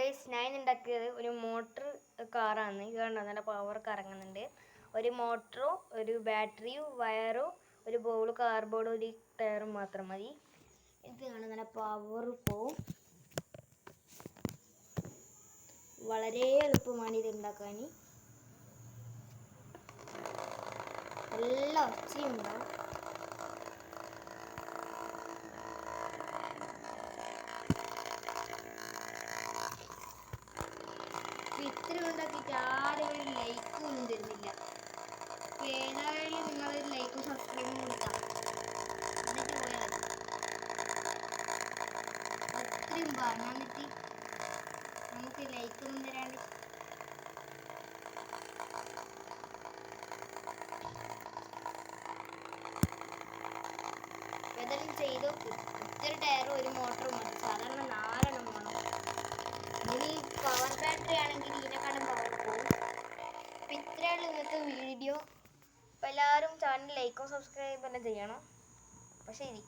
Guys ഞാൻ ഉണ്ടാക്കിയത് ഒരു മോട്ടർ കാറാണ്. ഇത് കണ്ടോ, നല്ല പവർ കറങ്ങുന്നുണ്ട്. ഒരു മോട്ടറും ഒരു ബാറ്ററിയും വയറും ഒരു ബോൾ കാർഡ്ബോർഡും ഒരു ടയറും മാത്രം മതി. ഇത് കാണാൻ നല്ല പവർ പോവും. വളരെ എളുപ്പമാണ് ഇത് ഉണ്ടാക്കാൻ. നല്ല ഒച്ചയുണ്ടാവും. ഇത്ര ഉണ്ടാക്കിയിട്ട് ആരും ഒരു ലൈക്കും ഒന്നും തരുന്നില്ല. ഏതായാലും നിങ്ങളൊരു ലൈക്കും സബ്സ്ക്രൈബും കൊടുക്കാം. എന്നിട്ട് പോയാൽ അത്രയും പറഞ്ഞിട്ട് നമുക്ക് ലൈക്കൊന്നും തരാണ്ട്. ഏതായാലും ചെയ്ത് നോക്കും. ഇത്ര ടയറും ഒരു മോട്ടറും മതി. സാധാരണ 4 എണ്ണം വേണം. ഇനി പവർ ബാറ്ററി ആണെങ്കിൽ ഇതിനെക്കാളും പവർ പോകും. അപ്പം ഇത്രയുള്ള ഇന്നത്തെ വീഡിയോ. അപ്പോൾ എല്ലാവരും ചാനൽ ലൈക്കും സബ്സ്ക്രൈബ് തന്നെ ചെയ്യണം. അപ്പോൾ ശരി.